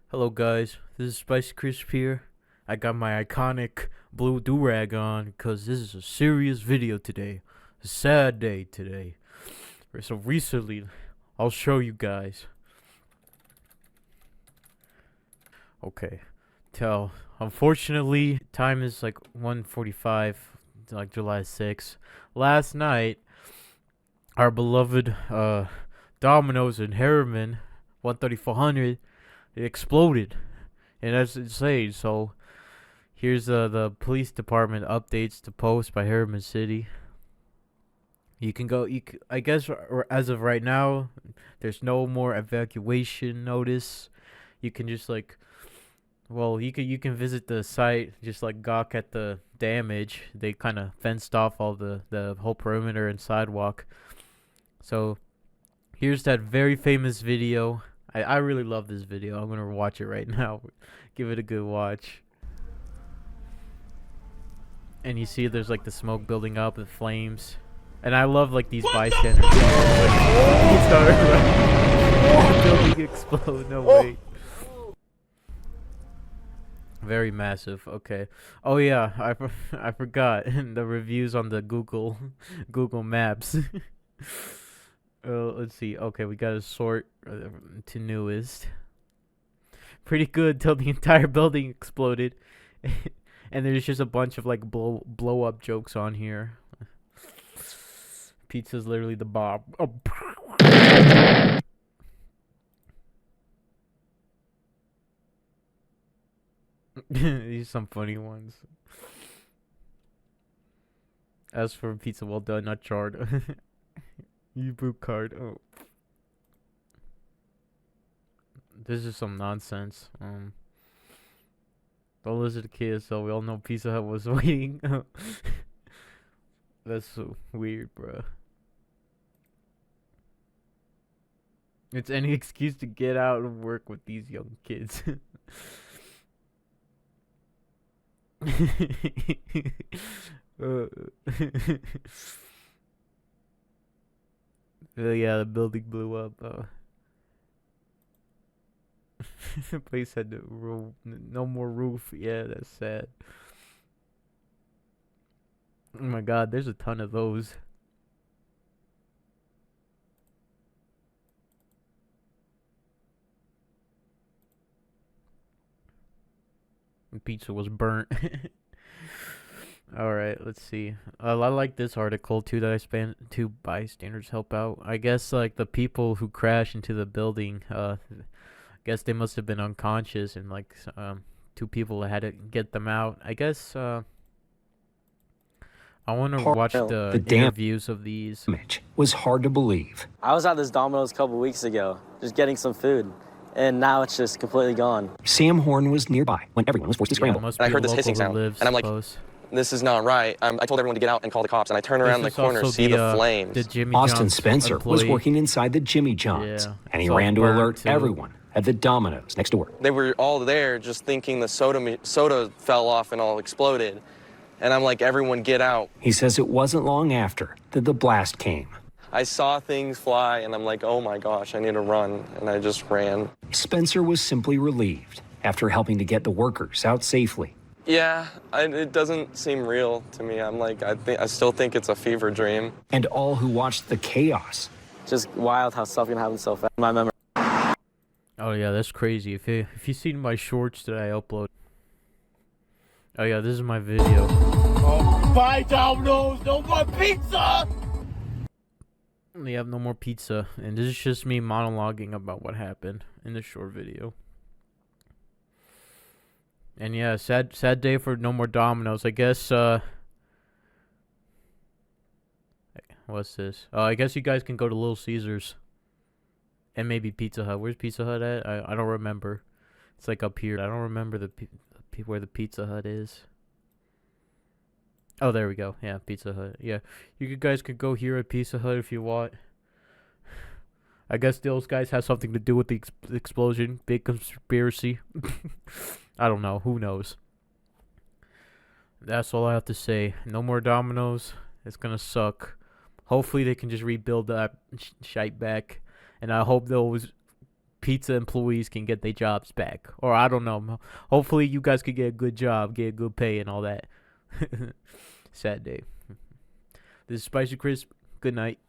Hello guys, this is Spicy Crisp here. I got my iconic blue do-rag on because this is a serious video today. A sad day today. So recently, I'll show you guys. Okay, unfortunately, time is like 1:45, like July 6th. Last night, our beloved Domino's in Herriman, 13400, it exploded. And that's insane. So here's the police department updates to post by Herriman City. You can go. I guess as of right now, there's no more evacuation notice. You can just you can visit the site, just like gawk at the damage. They kind of fenced off all the whole perimeter and sidewalk. So here's that very famous video. I really love this video. I'm gonna watch it right now. Give it a good watch. And you see there's like the smoke building up, the flames. And I love like these bystanders. The building explode, no way. Very massive. Okay. Oh yeah, I forgot the reviews on the Google Maps. Let's see. Okay, we gotta sort to newest. Pretty good till the entire building exploded. And there's just a bunch of like blow up jokes on here. Pizza's literally the bomb. Oh. These are some funny ones. As for pizza, well done, not charred. You boot card. Oh. This is some nonsense. Don't listen to kids, so we all know Pizza Hut was waiting. That's so weird, bro. It's any excuse to get out and work with these young kids. Yeah, the building blew up. The place had no more roof. Yeah, that's sad. Oh my god, there's a ton of those. The pizza was burnt. Alright, let's see. I like this article too that I spent. Two bystanders help out. I guess like the people who crashed into the building, guess they must have been unconscious, and like two people had to get them out. I guess I want to watch the interviews of these. Damage was hard to believe. I was at this Domino's a couple weeks ago, just getting some food, and now it's just completely gone. Sam Horn was nearby when everyone was forced to scramble. And I heard this hissing sound, and I'm like, this is not right. I told everyone to get out and call the cops, and I turn around the corner, see the flames. Austin Spencer was working inside the Jimmy John's, and he ran to alert everyone at the Domino's next door. They were all there just thinking the soda fell off and all exploded. And I'm like, everyone get out. He says it wasn't long after that the blast came. I saw things fly, and I'm like, oh my gosh, I need to run. And I just ran. Spencer was simply relieved after helping to get the workers out safely. Yeah, it doesn't seem real to me. I'm like, I still think it's a fever dream. And all who watched the chaos. Just wild how stuff can happen so fast. My memory. Oh yeah, that's crazy. If you seen my shorts that I upload. Oh yeah, this is my video. Oh, bye Domino's, no more pizza! They have no more pizza, and this is just me monologuing about what happened in this short video. And yeah, sad day for no more Domino's. I guess what's this? I guess you guys can go to Little Caesars. And maybe Pizza Hut. Where's Pizza Hut at? I don't remember. It's like up here. I don't remember where the Pizza Hut is. Oh, there we go. Yeah, Pizza Hut. Yeah, you guys could go here at Pizza Hut if you want. I guess those guys have something to do with the explosion. Big conspiracy. I don't know. Who knows? That's all I have to say. No more Domino's. It's gonna suck. Hopefully they can just rebuild that shite back. And I hope those pizza employees can get their jobs back. Or I don't know. Hopefully you guys could get a good job, get good pay and all that. Sad day. This is Spicy Crisp. Good night.